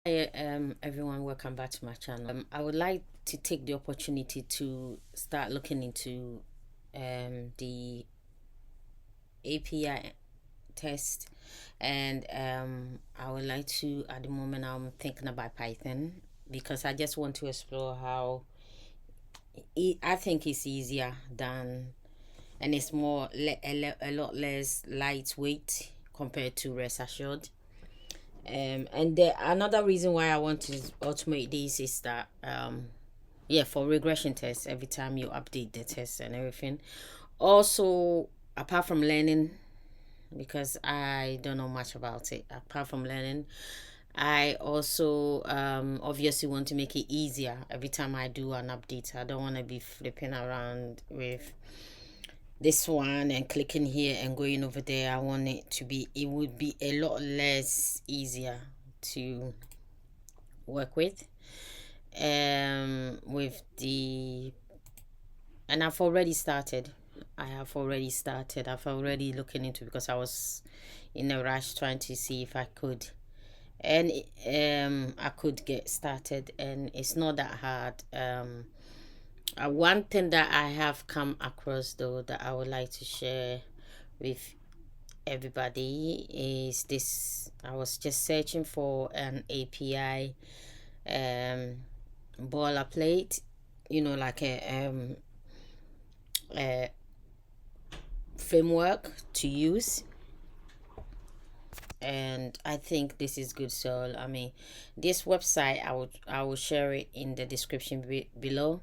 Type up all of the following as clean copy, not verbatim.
Hi everyone, welcome back to my channel. I would like to take the opportunity to start looking into the API test, and I would like to, at the moment I'm thinking about Python, because I just want to explore how I think it's easier than, and it's more a lot less lightweight compared to rest assured. And another reason why I want to automate this is that yeah, for regression tests, every time you update the test and everything. Also, apart from learning, because I don't know much about it, apart from learning, I also obviously want to make it easier every time I do an update. I don't want to be flipping around with this one and clicking here and going over there. I want it to be, it would be a lot less easier to work with the, and I've already looking into, because I was in a rush trying to see if I could, and I could get started, and it's not that hard. One thing that I have come across though that I would like to share with everybody is this. I was just searching for an API boilerplate, like a framework to use, and I think this is good. So I mean, this website, I will share it in the description below.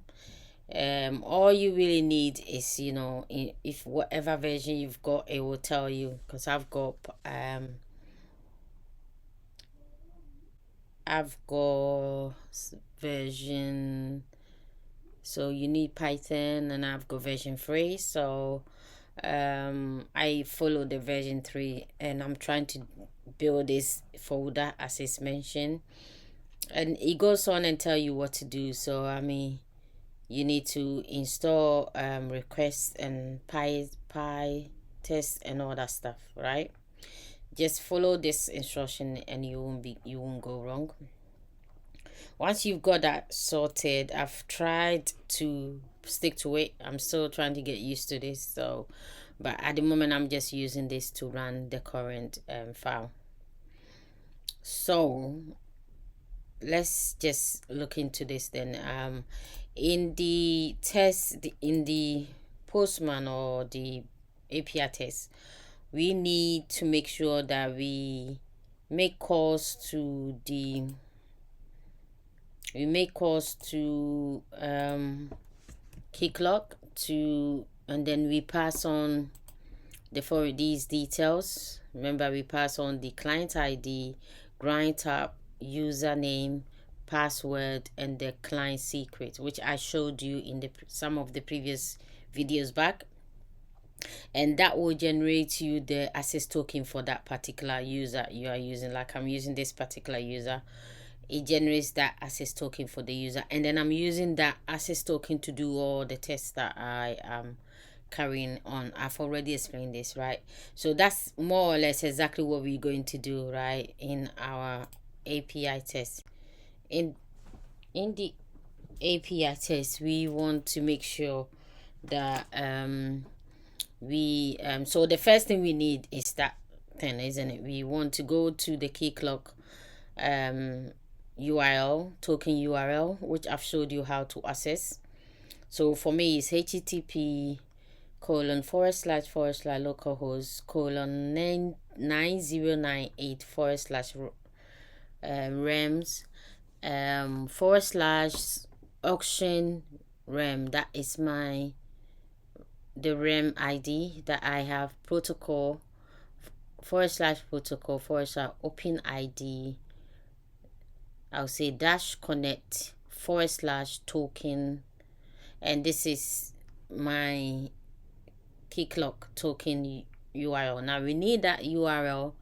All you really need is, if whatever version you've got, it will tell you, because I've got version, so you need Python, and I've got version 3. So I follow the version 3, and I'm trying to build this folder as it's mentioned, and it goes on and tell you what to do. So I mean, you need to install request and py test and all that stuff, right? Just follow this instruction and you won't go wrong. Once you've got that sorted, I've tried to stick to it. I'm still trying to get used to this. So, but at the moment I'm just using this to run the current file. So let's just look into this then. In the test, in the postman or the API test, we need to make sure that we make calls to the Keycloak to, and then we pass on for these details. Remember, we pass on the client ID, grind tab, username, password, and the client secret, which I showed you in some of the previous videos back, and that will generate you the access token for that particular user you are using. Like I'm using this particular user, it generates that access token for the user, and then I'm using that access token to do all the tests that I am carrying on. I've already explained this, right? So that's more or less exactly what we're going to do, right, in our API test. In the API test, we want to make sure that so the first thing we need is that thing, isn't it? We want to go to the Keycloak URL, token URL, which I've showed you how to access. So for me, it's http :// colon 9098 /rems / auction rem. That is the rem ID that I have. Protocol /protocol open ID, I'll say -connect /token, and this is my Keycloak token URL. Now we need that URL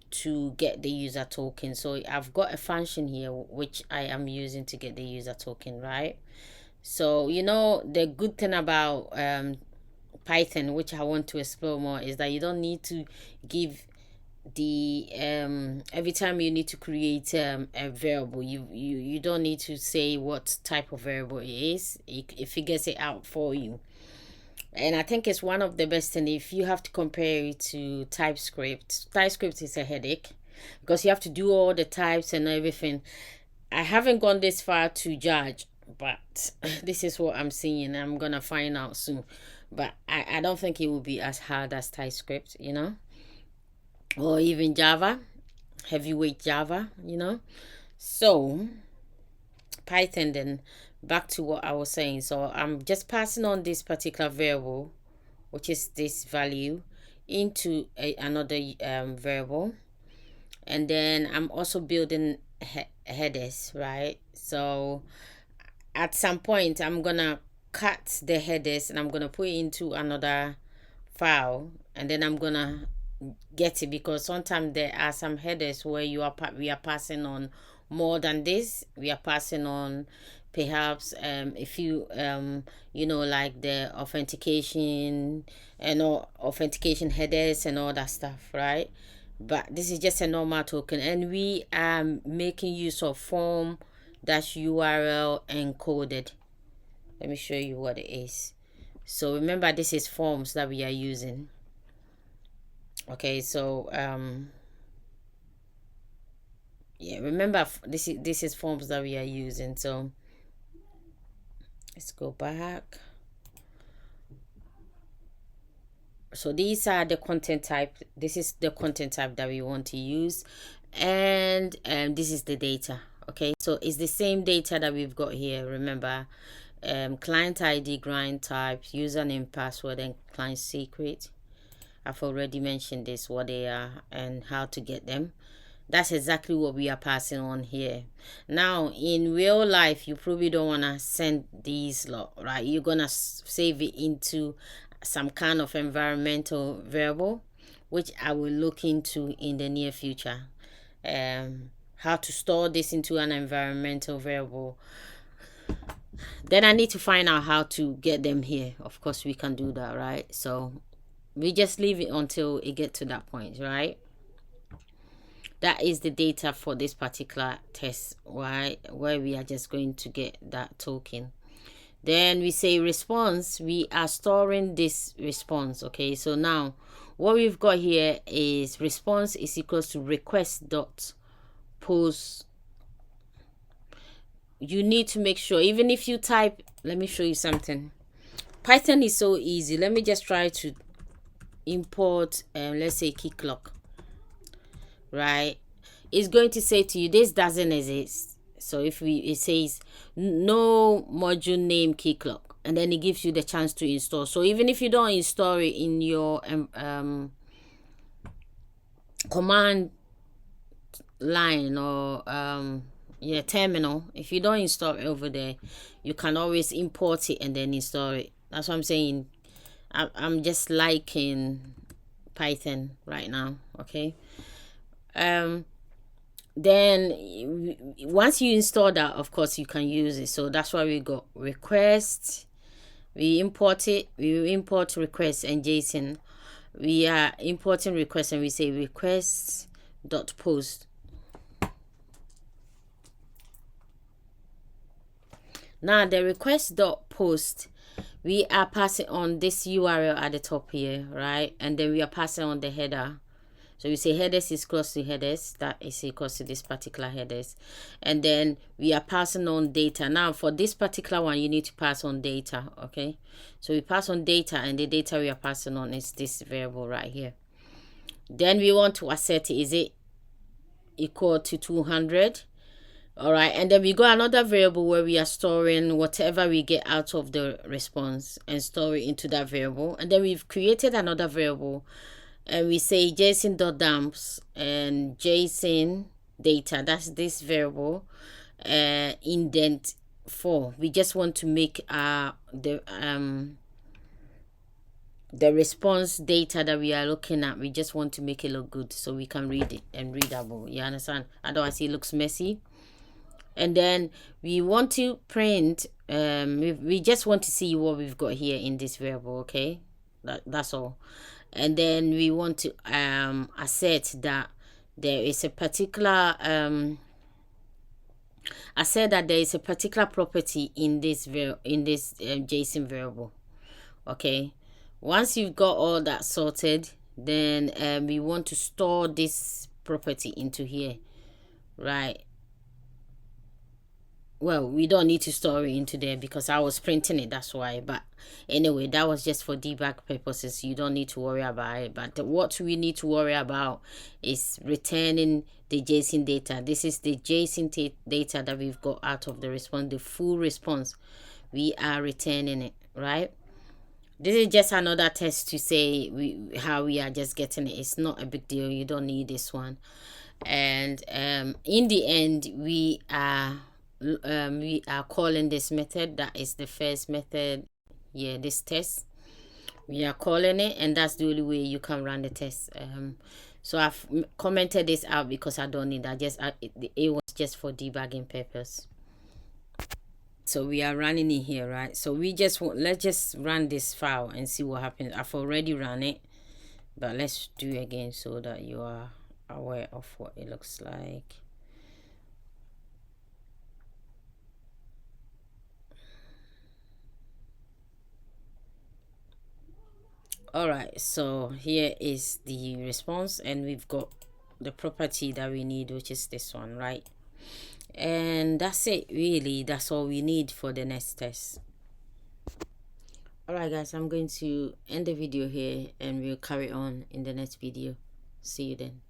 to get the user token. So I've got a function here which I am using to get the user token, right? So the good thing about Python, which I want to explore more, is that you don't need to give the every time you need to create a variable, you don't need to say what type of variable it is. It figures it out for you. And I think it's one of the best thing. If you have to compare it to TypeScript is a headache because you have to do all the types and everything. I haven't gone this far to judge, but this is what I'm seeing. I'm gonna find out soon. But I don't think it will be as hard as TypeScript, or even Java, heavyweight Java, So Python, then back to what I was saying. So I'm just passing on this particular variable, which is this value, into another variable, and then I'm also building headers, right? So at some point I'm gonna cut the headers and I'm gonna put it into another file, and then I'm gonna get it, because sometimes there are some headers where we are passing on more than this. We are passing on perhaps if you like the authentication and all authentication headers and all that stuff, right? But this is just a normal token, and we are making use of form-url encoded. Let me show you what it is. So remember, this is forms that we are using. Okay, so yeah, remember, this is forms that we are using. So let's go back. So these are the content type. This is the content type that we want to use, and this is the data. Okay, so it's the same data that we've got here. Remember, client ID, client type, username, password, and client secret. I've already mentioned this, what they are and how to get them. That's exactly what we are passing on here. Now, in real life, you probably don't want to send these, right? You're going to save it into some kind of environmental variable, which I will look into in the near future. How to store this into an environmental variable. Then I need to find out how to get them here. Of course, we can do that, right? So we just leave it until it gets to that point, right? That is the data for this particular test, right? Where we are just going to get that token. Then we say response. We are storing this response. Okay, so now what we've got here is response is equals to request dot post. You need to make sure, even if you type, let me show you something. Python is so easy. Let me just try to import let's say Keycloak, right? It's going to say to you this doesn't exist. So if it says no module name Keycloak, and then it gives you the chance to install. So even if you don't install it in your command line or terminal, if you don't install it over there, you can always import it and then install it. That's what I'm saying. I'm just liking Python right now. Okay. Then once you install that, of course you can use it. So that's why we got request. We import it. We import request and JSON. We are importing request and we say request dot post. Now the request dot post, we are passing on this URL at the top here, right? And then we are passing on the header. So we say headers is close to headers. That is equals to this particular headers. And then we are passing on data. Now for this particular one, you need to pass on data. Okay. So we pass on data, and the data we are passing on is this variable right here. Then we want to assert, is it equal to 200? All right. And then we got another variable where we are storing whatever we get out of the response and store it into that variable. And then we've created another variable, and we say json.dumps and json data. That's this variable indent 4. We just want to make the response data that we are looking at, we just want to make it look good so we can read it and readable. You understand? Otherwise it looks messy. And then we want to print, we just want to see what we've got here in this variable. Okay, that's all. and then we want to assert that there is a particular property in this JSON variable. Okay, once you've got all that sorted, then we want to store this property into here, right? Well, we don't need to store it into there because I was printing it, that's why. But anyway, that was just for debug purposes. You don't need to worry about it. But what we need to worry about is returning the JSON data. This is the JSON data that we've got out of the response, the full response. We are returning it, right? This is just another test to say how we are just getting it. It's not a big deal. You don't need this one. And in the end, we are calling this method. That is the first method. Yeah, this test. We are calling it, and that's the only way you can run the test. So I've commented this out because I don't need that. It was just for debugging purpose. So we are running it here, right? So let's just run this file and see what happens. I've already run it, but let's do it again so that you are aware of what it looks like. All right, so here is the response, and we've got the property that we need, which is this one, right? And that's it, really. That's all we need for the next test. All right, guys, I'm going to end the video here, and we'll carry on in the next video. See you then.